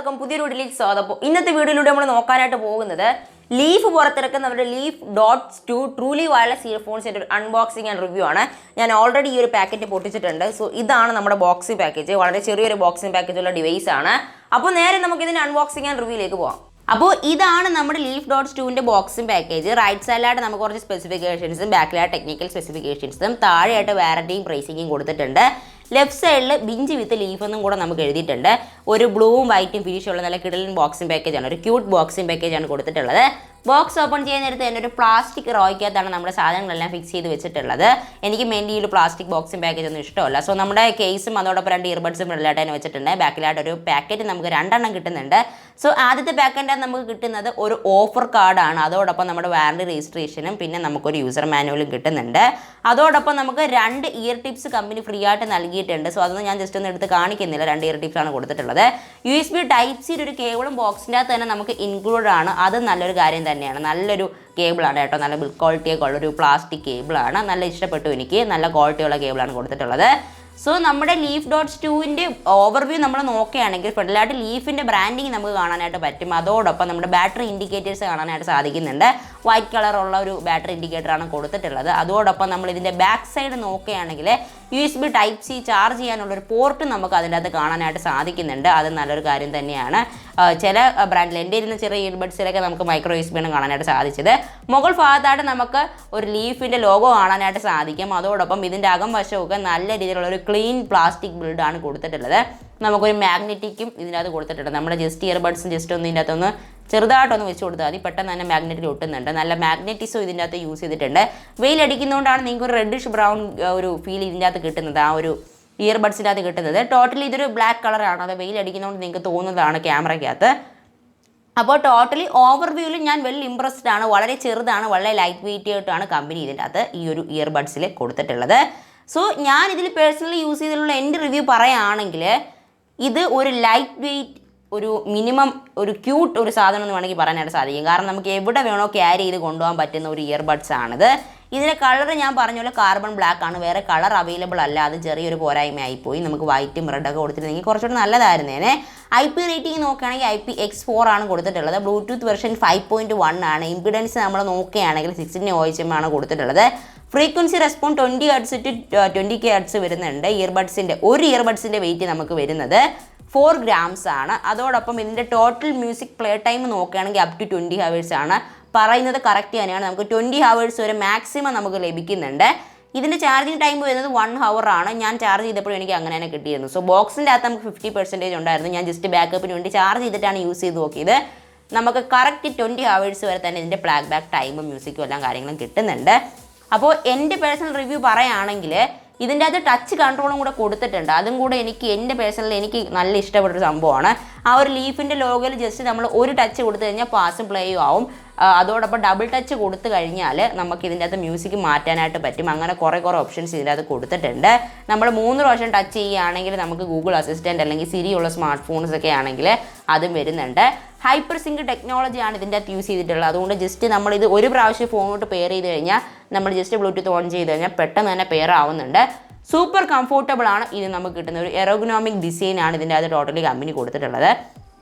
എല്ലാവർക്കും പുതിയൊരു വീഡിയോയിലേക്ക് സ്വാഗതം. ഇന്നത്തെ വീഡിയോയിലൂടെ നമ്മൾ നോക്കാനായിട്ട് പോകുന്നത് ലീഫ് പുറത്തിറക്കുന്ന നമ്മുടെ ലീഫ് ഡോട്ട്സ് 2 ട്രൂലി വയർലെസ് ഇയർഫോൺസിൻ്റെ ഒരു അൺബോക്സിംഗ് ആൻഡ് റിവ്യൂ ആണ്. ഞാൻ ഓൾറെഡി ഈ ഒരു പാക്കറ്റ് പൊട്ടിച്ചിട്ടുണ്ട്. സോ ഇതാണ് നമ്മുടെ ബോക്സിംഗ് പാക്കേജ്. വളരെ ചെറിയൊരു ബോക്സിംഗ് പാക്കേജുള്ള ഡിവൈസ് ആണ്. അപ്പോൾ നേരെ നമുക്ക് ഇതിൻ്റെ അൺബോക്സിംഗ് ആൻഡ് റിവ്യൂയിലേക്ക് പോകാം. അപ്പോൾ ഇതാണ് നമ്മുടെ ലീഫ് ഡോട്ട്സ് 2ൻ്റെ ബോക്സിംഗ് പാക്കേജ്. റൈറ്റ് സൈഡിലായിട്ട് നമുക്ക് കുറച്ച് സ്പെസിഫിക്കേഷൻസും ബാക്കിലായിട്ട് ടെക്നിക്കൽ സ്പെസിഫിക്കേഷൻസും താഴെയായിട്ട് വാറണ്ടിയും പ്രൈസിങ്ങും കൊടുത്തിട്ടുണ്ട്. ലെഫ്റ്റ് സൈഡിൽ ബിഞ്ച് വിത്ത് ലീഫ് എന്നും കൂടെ നമുക്ക് എഴുതിയിട്ടുണ്ട്. ഒരു ബ്ലൂവും വൈറ്റും ഫിനിഷുള്ള നല്ല കിടലൻ ബോക്സിംഗ് പാക്കേജാണ്, ഒരു ക്യൂട്ട് ബോക്സിംഗ് പാക്കേജാണ് കൊടുത്തിട്ടുള്ളത്. ബോക്സ് ഓപ്പൺ ചെയ്യുന്ന നേരത്ത് തന്നെ ഒരു പ്ലാസ്റ്റിക് റോയ്ക്കകത്താണ് നമ്മുടെ സാധനങ്ങളെല്ലാം ഫിക്സ് ചെയ്ത് വെച്ചിട്ടുള്ളത്. എനിക്ക് മെയിൻലി ഒരു പ്ലാസ്റ്റിക് ബോക്സിംഗ് പാക്കേജ് ഒന്നും ഇഷ്ടമല്ല. സോ നമ്മുടെ കേസും അതോടൊപ്പം 2 ഇയർബഡ്സും ഫ്രണ്ടിലായിട്ട് തന്നെ വെച്ചിട്ടുണ്ട്. ബാക്കിലായിട്ട് ഒരു പാക്കറ്റ് നമുക്ക് 2 എണ്ണം കിട്ടുന്നുണ്ട്. സോ ആദ്യത്തെ പാക്കറ്റ് നമുക്ക് കിട്ടുന്നത് ഒരു ഓഫർ കാർഡാണ്. അതോടൊപ്പം നമ്മുടെ വാറണ്ടി രജിസ്ട്രേഷനും പിന്നെ നമുക്കൊരു യൂസർ മാനുവലും കിട്ടുന്നുണ്ട്. അതോടൊപ്പം നമുക്ക് 2 ഇയർ ടിപ്സ് കമ്പനി ഫ്രീ ആയിട്ട് നൽകിയിട്ടുണ്ട്. സോ അതൊന്നും ഞാൻ ജസ്റ്റ് ഒന്ന് എടുത്ത് കാണിക്കുന്നില്ല. 2 ഇയർ ടിപ്സ് ആണ് കൊടുത്തിട്ടുള്ളത്. USB Type-C ഒരു കേബിളും ബോക്സിൻ്റെ അകത്ത് തന്നെ നമുക്ക് ഇൻക്ലൂഡ് ആണ്. അത് നല്ലൊരു കാര്യം തന്നെയാണ്. നല്ലൊരു കേബിളാണ് കേട്ടോ. നല്ല ബിൽഡ് ക്വാളിറ്റിയൊക്കെ ഉള്ളൊരു പ്ലാസ്റ്റിക് കേബിളാണ്. നല്ല ഇഷ്ടപ്പെട്ടു എനിക്ക്. നല്ല ക്വാളിറ്റിയുള്ള കേബിളാണ് കൊടുത്തിട്ടുള്ളത്. സോ നമ്മുടെ ലീഫ് ഡോട്ട്സ് 2ൻ്റെ ഓവർവ്യൂ നമ്മൾ നോക്കുകയാണെങ്കിൽ ഫ്രണ്ടിലായിട്ട് ലീഫിൻ്റെ ബ്രാൻഡിങ് നമുക്ക് കാണാനായിട്ട് പറ്റും. അതോടൊപ്പം നമ്മുടെ ബാറ്ററി ഇൻഡിക്കേറ്റേഴ്സ് കാണാനായിട്ട് സാധിക്കുന്നുണ്ട്. വൈറ്റ് കളറുള്ള ഒരു ബാറ്ററി ഇൻഡിക്കേറ്ററാണ് കൊടുത്തിട്ടുള്ളത്. അതോടൊപ്പം നമ്മൾ ഇതിൻ്റെ ബാക്ക് സൈഡ് നോക്കുകയാണെങ്കിൽ USB Type-C ചാർജ് ചെയ്യാനുള്ളൊരു പോർട്ട് നമുക്ക് അതിൻ്റെ അകത്ത് കാണാനായിട്ട് സാധിക്കുന്നുണ്ട്. അത് നല്ലൊരു കാര്യം തന്നെയാണ്. ചില ബ്രാൻഡിൽ എൻ്റെ ഇരുന്ന ചെറിയ ഇയർബഡ്സിലൊക്കെ നമുക്ക് മൈക്രോ USB ആണ് കാണാനായിട്ട് സാധിച്ചത്. മുകൾ ഭാഗത്തായിട്ട് നമുക്ക് ഒരു ലീഫിൻ്റെ ലോഗോ കാണാനായിട്ട് സാധിക്കും. അതോടൊപ്പം ഇതിൻ്റെ അകം വശമൊക്കെ നല്ല രീതിയിലുള്ള ഒരു ക്ലീൻ പ്ലാസ്റ്റിക് ബിൽഡാണ് കൊടുത്തിട്ടുള്ളത്. നമുക്കൊരു മാഗ്നറ്റിക്കും ഇതിനകത്ത് കൊടുത്തിട്ടുണ്ട്. നമ്മുടെ ജസ്റ്റ് ഇയർബഡ്സും ജസ്റ്റ് ഒന്ന് ഇതിൻ്റെ അകത്തൊന്ന് ചെറുതായിട്ടൊന്ന് വെച്ച് കൊടുത്താൽ മതി. പെട്ടെന്ന് തന്നെ മാഗ്നറ്റിൽ ഒട്ടുന്നുണ്ട്. നല്ല മാഗ്നറ്റിസും ഇതിൻ്റെ അകത്ത് യൂസ് ചെയ്തിട്ടുണ്ട്. വെയിലടിക്കുന്നതുകൊണ്ടാണ് നിങ്ങൾക്ക് ഒരു റെഡിഷ് ബ്രൗൺ ഒരു ഫീൽ ഇതിൻ്റെ അകത്ത് കിട്ടുന്നത്, ആ ഒരു ഇയർബഡ്സിൻ്റെ അകത്ത് കിട്ടുന്നത്. ടോട്ടലി ഇതൊരു ബ്ലാക്ക് കളറാണ്. അത് വെയിലടിക്കുന്നതുകൊണ്ട് നിങ്ങൾക്ക് തോന്നുന്നതാണ് ക്യാമറയ്ക്കകത്ത്. അപ്പോൾ ടോട്ടലി ഓവർവ്യൂവിൽ ഞാൻ വെൽ ഇംപ്രസ്ഡ് ആണ്. വളരെ ചെറുതാണ്, വളരെ ലൈറ്റ് വെയിറ്റ് ആയിട്ടാണ് കമ്പനി ഇതിൻ്റെ അകത്ത് ഈ ഒരു ഇയർബഡ്സിൽ കൊടുത്തിട്ടുള്ളത്. സോ ഞാൻ ഇതിൽ പേഴ്സണലി യൂസ് ചെയ്തിട്ടുള്ള എൻ്റെ റിവ്യൂ പറയുകയാണെങ്കിൽ ഇത് ഒരു ലൈറ്റ് വെയിറ്റ്, ഒരു മിനിമം ഒരു ക്യൂട്ട് ഒരു സാധനം എന്ന് വേണമെങ്കിൽ പറയാനായിട്ട് സാധിക്കും. കാരണം നമുക്ക് എവിടെ വേണോ ക്യാരി ചെയ്ത് കൊണ്ടുപോകാൻ പറ്റുന്ന ഒരു ഇയർബഡ്സ് ആണിത്. ഇതിൻ്റെ കളർ ഞാൻ പറഞ്ഞ പോലെ കാർബൺ ബ്ലാക്ക് ആണ്. വേറെ കളർ അവൈലബിൾ അല്ല. അത് ചെറിയൊരു പോരായ്മയായിപ്പോയി. നമുക്ക് വൈറ്റും റെഡൊക്കെ കൊടുത്തിരുന്നെങ്കിൽ കുറച്ചുകൂടി നല്ലതായിരുന്നേനെ. IP റേറ്റിംഗ് നോക്കുകയാണെങ്കിൽ IPX4 ആണ് കൊടുത്തിട്ടുള്ളത്. ബ്ലൂടൂത്ത് വെർഷൻ 5.1 ആണ്. ഇമ്പിഡൻസ് നമ്മൾ നോക്കുകയാണെങ്കിൽ 16 OHM ആണ് കൊടുത്തിട്ടുള്ളത്. Frequency respond 20 Hz to 20 kHz വരുന്നുണ്ട്. ഒരു ഇയർബഡ്സിൻ്റെ വെയിറ്റ് നമുക്ക് വരുന്നത് 4 grams ആണ്. അതോടൊപ്പം ഇതിൻ്റെ ടോട്ടൽ മ്യൂസിക് പ്ലേ ടൈം നോക്കുകയാണെങ്കിൽ അപ് ടു 20 hours ആണ്. പറയുന്നത് കറക്റ്റ് തന്നെയാണ്. നമുക്ക് 20 hours വരെ മാക്സിമം നമുക്ക് ലഭിക്കുന്നുണ്ട്. ഇതിൻ്റെ ചാർജിങ് ടൈം വരുന്നത് 1 hour ആണ്. ഞാൻ ചാർജ് ചെയ്തപ്പോഴും എനിക്ക് അങ്ങനെ തന്നെ കിട്ടിയിരുന്നു. സോ ബോക്സിൻ്റെ അകത്ത് നമുക്ക് 50% ഉണ്ടായിരുന്നു. ഞാൻ ജസ്റ്റ് ബാക്കപ്പിന് വേണ്ടി ചാർജ് ചെയ്തിട്ടാണ് യൂസ് ചെയ്ത് നോക്കിയത്. നമുക്ക് കറക്റ്റ് 20 hours വരെ തന്നെ ഇതിൻ്റെ പ്ലാഗ് ബാക്ക് ടൈമും മ്യൂസിക്കും എല്ലാം കാര്യങ്ങളും കിട്ടുന്നുണ്ട്. അപ്പോൾ എൻ്റെ പേഴ്സണൽ റിവ്യൂ പറയുകയാണെങ്കിൽ ഇതിൻ്റെ അകത്ത് ടച്ച് കൺട്രോളും കൂടെ കൊടുത്തിട്ടുണ്ട്. അതും കൂടെ എൻ്റെ പേഴ്സണലി എനിക്ക് നല്ല ഇഷ്ടപ്പെട്ടൊരു സംഭവമാണ്. ആ ഒരു ലീഫിൻ്റെ ലോഗോയിൽ ജസ്റ്റ് നമ്മൾ ഒരു ടച്ച് കൊടുത്തു കഴിഞ്ഞാൽ പാസും പ്ലേയും ആവും. അതോടൊപ്പം ഡബിൾ ടച്ച് കൊടുത്തു കഴിഞ്ഞാൽ നമുക്ക് ഇതിൻ്റെ അകത്ത് മ്യൂസിക് മാറ്റാനായിട്ട് പറ്റും. അങ്ങനെ കുറേ ഓപ്ഷൻസ് ഇതിൻ്റെ അകത്ത് കൊടുത്തിട്ടുണ്ട്. നമ്മൾ 3 പ്രാവശ്യം ടച്ച് ചെയ്യുകയാണെങ്കിൽ നമുക്ക് ഗൂഗിൾ അസിസ്റ്റൻറ്റ് അല്ലെങ്കിൽ സിരി ഉള്ള സ്മാർട്ട് ഫോൺസ് ഒക്കെ ആണെങ്കിൽ അതും വരുന്നുണ്ട്. ഹൈപ്പർ സിങ്ക് ടെക്നോളജിയാണ് ഇതിൻ്റെ അകത്ത് യൂസ് ചെയ്തിട്ടുള്ളത്. അതുകൊണ്ട് ജസ്റ്റ് നമ്മളിത് ഒരു പ്രാവശ്യം ഫോണോട്ട് പെയർ ചെയ്ത് കഴിഞ്ഞാൽ നമ്മൾ ജസ്റ്റ് ബ്ലൂടൂത്ത് ഓൺ ചെയ്ത് കഴിഞ്ഞാൽ പെട്ടെന്ന് തന്നെ പെയർ ആവുന്നുണ്ട്. സൂപ്പർ കംഫോർട്ടബിൾ ആണ് ഇത് നമുക്ക് കിട്ടുന്ന ഒരു എറോഗണോമിക് ഡിസൈനാണ് ഇതിൻ്റെ അകത്ത് ടോട്ടലി കമ്പനി കൊടുത്തിട്ടുള്ളത്.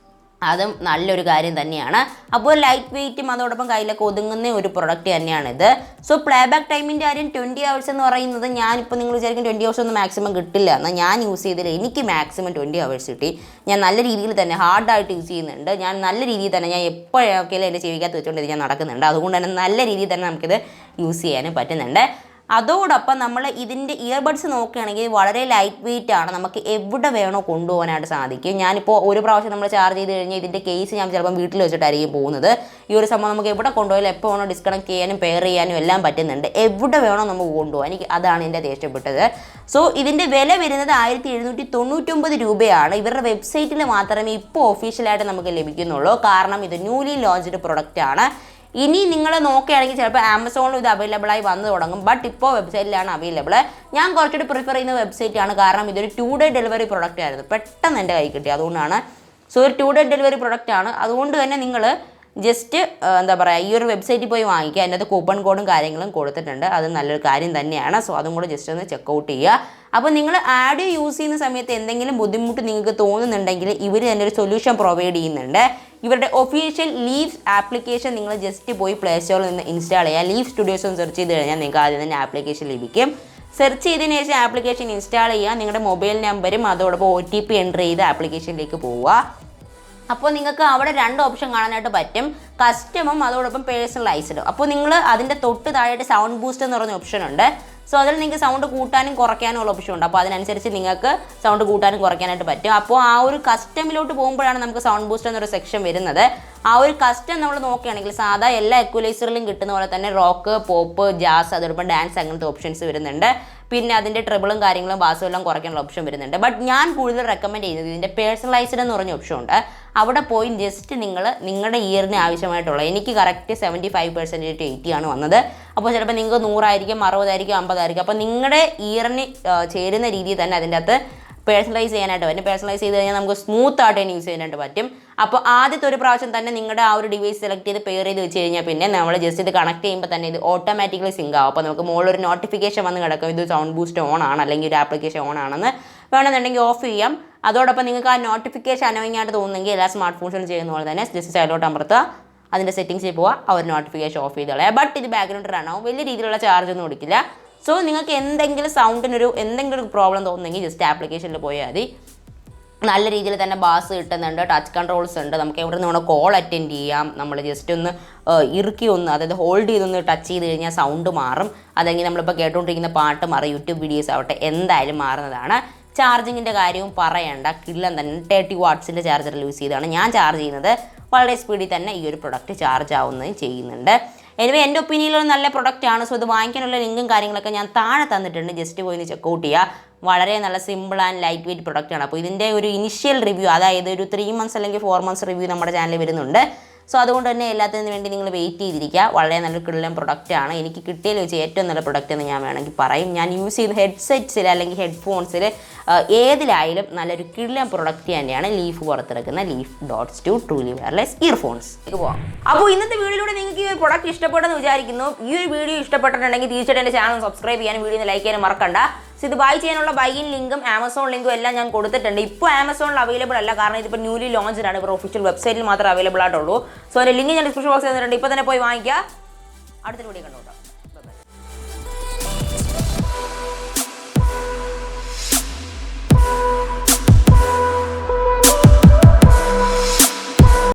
അതും നല്ലൊരു കാര്യം തന്നെയാണ്. അപ്പോൾ ലൈറ്റ് വെയിറ്റും അതോടൊപ്പം കയ്യിലൊക്കെ ഒതുങ്ങുന്ന ഒരു പ്രൊഡക്റ്റ് തന്നെയാണിത്. സോ പ്ലേ ബാക്ക് ടൈമിൻ്റെ കാര്യം 20 hours എന്ന് പറയുന്നത് ഞാനിപ്പോൾ നിങ്ങൾ വിചാരിക്കും 20 hours ഒന്നും മാക്സിമം കിട്ടില്ല. എന്നാൽ ഞാൻ യൂസ് ചെയ്തതിൽ എനിക്ക് മാക്സിമം 20 hours കിട്ടി. ഞാൻ നല്ല രീതിയിൽ തന്നെ ഹാർഡായിട്ട് യൂസ് ചെയ്യുന്നുണ്ട്. ഞാൻ നല്ല രീതിയിൽ തന്നെ ഞാൻ എപ്പോഴൊക്കെയും എൻ്റെ ചെവിക്കകത്ത് വെച്ചുകൊണ്ട് ഞാൻ നടക്കുന്നുണ്ട്. അതുകൊണ്ട് തന്നെ നല്ല രീതിയിൽ തന്നെ നമുക്കിത് യൂസ് ചെയ്യാനും പറ്റുന്നുണ്ട്. അതോടൊപ്പം നമ്മൾ ഇതിൻ്റെ ഇയർബഡ്സ് നോക്കുകയാണെങ്കിൽ വളരെ ലൈറ്റ് വെയിറ്റ് ആണ്. നമുക്ക് എവിടെ വേണോ കൊണ്ടുപോകാനായിട്ട് സാധിക്കും. ഞാനിപ്പോൾ ഒരു പ്രാവശ്യം നമ്മൾ ചാർജ് ചെയ്ത് കഴിഞ്ഞാൽ ഇതിൻ്റെ കേസ് ഞാൻ ചിലപ്പം വീട്ടിൽ വെച്ചിട്ടായിരിക്കും പോകുന്നത്. ഈ ഒരു സംഭവം നമുക്ക് എവിടെ കൊണ്ടുപോയാലും എപ്പോൾ വേണോ ഡിസ്കണക്ട് ചെയ്യാനും പെയർ ചെയ്യാനും എല്ലാം പറ്റുന്നുണ്ട്. എവിടെ വേണോ നമുക്ക് കൊണ്ടുപോകാം. എനിക്ക് അതാണ് എൻ്റെ ഇഷ്ടപ്പെട്ടത്. സോ ഇതിൻ്റെ വില വരുന്നത് 1799 രൂപയാണ്. ഇവരുടെ വെബ്സൈറ്റിൽ മാത്രമേ ഇപ്പോൾ ഒഫീഷ്യലായിട്ട് നമുക്ക് ലഭിക്കുന്നുള്ളൂ. കാരണം ഇത് ന്യൂലി ലോഞ്ച്ഡ് പ്രൊഡക്റ്റ് ആണ്. ഇനി നിങ്ങൾ നോക്കുകയാണെങ്കിൽ ചിലപ്പോൾ ആമസോണിലും ഇത് അവൈലബിളായി വന്നു തുടങ്ങും. ബട്ട് ഇപ്പോൾ വെബ്സൈറ്റിലാണ് അവൈലബിൾ. ഞാൻ കുറച്ചുകൂടി പ്രിഫർ ചെയ്യുന്ന വെബ്സൈറ്റാണ്. കാരണം ഇതൊരു 2-day ഡെലിവറി പ്രൊഡക്റ്റ് ആയിരുന്നു. പെട്ടെന്ന് എൻ്റെ കൈ കിട്ടി. അതുകൊണ്ടാണ്. സോ ഒരു 2-day ഡെലിവറി പ്രൊഡക്റ്റ് ആണ്. അതുകൊണ്ട് തന്നെ ജസ്റ്റ് എന്താ പറയുക ഈ ഒരു വെബ്സൈറ്റിൽ പോയി വാങ്ങിക്കുക. അതിനകത്ത് കൂപ്പൺ കോഡും കാര്യങ്ങളും കൊടുത്തിട്ടുണ്ട്. അത് നല്ലൊരു കാര്യം തന്നെയാണ്. സോ അതും കൂടെ ജസ്റ്റ് ഒന്ന് ചെക്കൗട്ട് ചെയ്യുക. അപ്പോൾ നിങ്ങൾ ആഡിയോ യൂസ് ചെയ്യുന്ന സമയത്ത് എന്തെങ്കിലും ബുദ്ധിമുട്ട് നിങ്ങൾക്ക് തോന്നുന്നുണ്ടെങ്കിൽ ഇവർ തന്നെ ഒരു സൊല്യൂഷൻ പ്രൊവൈഡ് ചെയ്യുന്നുണ്ട്. ഇവരുടെ ഒഫീഷ്യൽ ലീവ്സ് ആപ്ലിക്കേഷൻ നിങ്ങൾ ജസ്റ്റ് പോയി പ്ലേ സ്റ്റോറിൽ നിന്ന് ഇൻസ്റ്റാൾ ചെയ്യുക. ലീവ് സ്റ്റുഡിയോസ് ഒന്ന് സെർച്ച് ചെയ്ത് കഴിഞ്ഞാൽ നിങ്ങൾക്ക് ആദ്യം തന്നെ ആപ്ലിക്കേഷൻ ലഭിക്കും. സെർച്ച് ചെയ്തതിന് ശേഷം ആപ്ലിക്കേഷൻ ഇൻസ്റ്റാൾ ചെയ്യുക. നിങ്ങളുടെ മൊബൈൽ നമ്പരും അതോടൊപ്പം OTP എൻ്റർ ചെയ്ത് ആപ്ലിക്കേഷനിലേക്ക് പോവുക. അപ്പോൾ നിങ്ങൾക്ക് അവിടെ 2 ഓപ്ഷൻ കാണാനായിട്ട് പറ്റും, കസ്റ്റമും അതോടൊപ്പം പേഴ്സണലൈസ്ഡും. അപ്പോൾ നിങ്ങൾ അതിൻ്റെ തൊട്ട് താഴെയായിട്ട് സൗണ്ട് ബൂസ്റ്റ് എന്ന് പറഞ്ഞ ഓപ്ഷൻ ഉണ്ട്. സോ അതിൽ നിങ്ങൾക്ക് സൗണ്ട് കൂട്ടാനും കുറയ്ക്കാനും ഉള്ള ഓപ്ഷൻ ഉണ്ട്. അപ്പോൾ അതിനനുസരിച്ച് നിങ്ങൾക്ക് സൗണ്ട് കൂട്ടാനും കുറയ്ക്കാനായിട്ട് പറ്റും. അപ്പോൾ ആ ഒരു കസ്റ്റമിലോട്ട് പോകുമ്പോഴാണ് നമുക്ക് സൗണ്ട് ബൂസ്റ്റ് എന്നൊരു സെക്ഷൻ വരുന്നത്. ആ ഒരു കസ്റ്റം നമ്മൾ നോക്കുകയാണെങ്കിൽ സാധാ എല്ലാ എക്വലൈസറിലും കിട്ടുന്ന പോലെ തന്നെ റോക്ക്, പോപ്പ്, ജാസ് അതോടൊപ്പം ഡാൻസ് അങ്ങനത്തെ ഓപ്ഷൻസ് വരുന്നുണ്ട്. പിന്നെ അതിൻ്റെ ട്രിബിളും കാര്യങ്ങളും ബാസും എല്ലാം കുറയ്ക്കാനുള്ള ഓപ്ഷൻ വരുന്നുണ്ട്. ബട്ട് ഞാൻ കൂടുതൽ റെക്കമെൻഡ് ചെയ്യുന്നത് ഇതിൻ്റെ പേഴ്സണലൈസ്ഡ് എന്ന് പറഞ്ഞ ഓപ്ഷൻ ഉണ്ട്. അവിടെ പോയി ജസ്റ്റ് നിങ്ങൾ നിങ്ങളുടെ ഇയറിന് ആവശ്യമായിട്ടുള്ള, എനിക്ക് കറക്റ്റ് 75% to 80 ആണ് വന്നത്. അപ്പോൾ ചിലപ്പോൾ നിങ്ങൾക്ക് 100 ആയിരിക്കും, 60 ആയിരിക്കും, 50 ആയിരിക്കും. അപ്പോൾ നിങ്ങളുടെ ഇയറിന് ചേരുന്ന രീതിയിൽ തന്നെ അതിൻ്റെ അകത്ത് പേഴ്സണലൈസ് ചെയ്യാനായിട്ട് പറ്റും. പേഴ്സണലൈസ് ചെയ്ത് കഴിഞ്ഞാൽ നമുക്ക് സ്മൂത്ത് ആയിട്ട് തന്നെ യൂസ് ചെയ്യാനായിട്ട് പറ്റും. അപ്പോൾ ആദ്യത്തെ ഒരു പ്രാവശ്യം തന്നെ നിങ്ങളുടെ ആ ഒരു ഡിവൈസ് സെലക്ട് ചെയ്ത് പെയർ ചെയ്ത് വെച്ച് കഴിഞ്ഞാൽ പിന്നെ നമ്മൾ ജസ്റ്റ് ഇത് കണക്ട് ചെയ്യുമ്പോൾ തന്നെ ഇത് ഓട്ടോമാറ്റിക്കലി സിങ്ക് ആവും. അപ്പോൾ നമുക്ക് മുകളിലൊരു നോട്ടിഫിക്കേഷൻ വന്ന് കിടക്കും, ഇത് സൗണ്ട് ബൂസ്റ്റ് ഓൺ ആണ് അല്ലെങ്കിൽ ഒരു ആപ്ലിക്കേഷൻ ഓൺ ആണെന്ന്. വേണമെന്നുണ്ടെങ്കിൽ ഓഫ് ചെയ്യാം. അതോടൊപ്പം നിങ്ങൾക്ക് ആ നോട്ടിഫിക്കേഷൻ അനോയിങ് ആയിട്ട് തോന്നുന്നെങ്കിൽ എല്ലാ സ്മാർട്ട് ഫോൺസിലും ചെയ്യുന്ന പോലെ തന്നെ ജസ്റ്റ് സൈഡിലോട്ട് അമർത്തുക, അതിൻ്റെ സെറ്റിംഗ്സിൽ പോവുക, ആ ഒരു നോട്ടിഫിക്കേഷൻ ഓഫ് ചെയ്ത് കളയുക. ബട്ട് ഇത് ബാക്ക്ഗ്രൗണ്ട് റൺ ആവും, വലിയ രീതിയിലുള്ള ചാർജ് ഒന്നും കൊടുക്കില്ല. സോ നിങ്ങൾക്ക് എന്തെങ്കിലും സൗണ്ടിനൊരു എന്തെങ്കിലും ഒരു പ്രോബ്ലം തോന്നുന്നെങ്കിൽ ജസ്റ്റ് ആപ്ലിക്കേഷനിൽ പോയാൽ മതി. നല്ല രീതിയിൽ തന്നെ ബാസ് കിട്ടുന്നുണ്ട്, ടച്ച് കൺട്രോൾസ് ഉണ്ട്, നമുക്ക് എവിടെ നിന്ന് കോൾ അറ്റൻഡ് ചെയ്യാം. നമ്മൾ ജസ്റ്റ് ഒന്ന് ഇറുക്കി ഒന്ന്, അതായത് ഹോൾഡ് ചെയ്തൊന്ന് ടച്ച് ചെയ്ത് കഴിഞ്ഞാൽ സൗണ്ട് മാറും. അല്ലെങ്കിൽ നമ്മളിപ്പോൾ കേട്ടുകൊണ്ടിരിക്കുന്ന പാട്ട് മാറും, യൂട്യൂബ് വീഡിയോസ് ആവട്ടെ എന്തായാലും മാറുന്നതാണ്. ചാർജിങ്ങിൻ്റെ കാര്യവും പറയണ്ട, കിള്ളം തന്നെ 30 വാട്ട്സിൻ്റെ ചാർജർ യൂസ് ചെയ്താണ് ഞാൻ ചാർജ് ചെയ്യുന്നത്. വളരെ സ്പീഡിൽ തന്നെ ഈ ഒരു പ്രൊഡക്റ്റ് ചാർജ് ആവുന്നതും ചെയ്യുന്നുണ്ട്. എനിവേ എൻ്റെ ഒപ്പീനിയനിൽ നല്ല പ്രൊഡക്റ്റാണ്. സോ ഇത് വാങ്ങിക്കാനുള്ള ലിങ്കും കാര്യങ്ങളൊക്കെ ഞാൻ താഴെ തന്നിട്ടുണ്ട്, ജസ്റ്റ് പോയി ചെക്കൗട്ട് ചെയ്യുക. വളരെ നല്ല സിമ്പിൾ ആൻഡ് ലൈറ്റ് വെയിറ്റ് പ്രൊഡക്റ്റാണ്. അപ്പോൾ ഇതിൻ്റെ ഒരു ഇനിഷ്യൽ റിവ്യൂ, അതായത് ഒരു 3 months അല്ലെങ്കിൽ 4 months റിവ്യൂ നമ്മുടെ ചാനലിൽ വരുന്നുണ്ട്. സോ അതുകൊണ്ട് തന്നെ എല്ലാത്തിനും വേണ്ടി നിങ്ങൾ വെയിറ്റ് ചെയ്തിരിക്കുക. വളരെ നല്ലൊരു കിടിലൻ പ്രൊഡക്റ്റാണ്. എനിക്ക് കിട്ടിയതിൽ വെച്ച് ഏറ്റവും നല്ല പ്രൊഡക്റ്റ് എന്ന് ഞാൻ വേണമെങ്കിൽ പറയും. ഞാൻ യൂസ് ചെയ്യുന്ന ഹെഡ്സെറ്റ്സിൽ അല്ലെങ്കിൽ ഹെഡ്ഫോൺസിൽ ഏതിലായാലും നല്ലൊരു കിടിലൻ പ്രൊഡക്റ്റ് തന്നെയാണ് ലീഫ് പുറത്തിറക്കുന്ന Leaf.2 ട്രൂലി വയർലെസ് ഇയർഫോൺസ്. പോകാം. അപ്പോൾ ഇന്നത്തെ വീഡിയോയിലൂടെ നിങ്ങൾക്ക് ഈ ഒരു പ്രൊഡക്റ്റ് ഇഷ്ടപ്പെട്ടെന്ന് വിചാരിക്കുന്നു. ഈ ഒരു വീഡിയോ ഇഷ്ടപ്പെട്ടിട്ടുണ്ടെങ്കിൽ തീർച്ചയായിട്ടും എൻ്റെ ചാനൽ സബ്സ്ക്രൈബ് ചെയ്യാനും വീഡിയോ ലൈക്ക് ചെയ്യാനും മറക്കണ്ട. സോ ഇത് ബൈ ചെയ്യാനുള്ള ബൈയിൻ ലിങ്കും ആമസോൺ ലിങ്കും എല്ലാം ഞാൻ കൊടുത്തിട്ടുണ്ട്. ഇപ്പോൾ ആമസോണിൽ അവൈലബിൾ അല്ല, കാരണം ഇതിപ്പോൾ ന്യൂലി ലോഞ്ച്ഡ് ആണ്. ഇപ്പോൾ ഒഫീഷ്യൽ വെബ്സൈറ്റിൽ മാത്രമേ അവൈലബിൾ ആയിട്ടുള്ളൂ. സോ അതിൻ്റെ ലിങ്ക് ഞാൻ ഡിസ്ക്രിപ്ഷൻ ബോക്സിൽ തന്നിട്ടുണ്ട്. ഇപ്പോൾ തന്നെ പോയി വാങ്ങിക്കുക. അടുത്തൊരു വീഡിയോ കണ്ടുകൊണ്ടാണ്.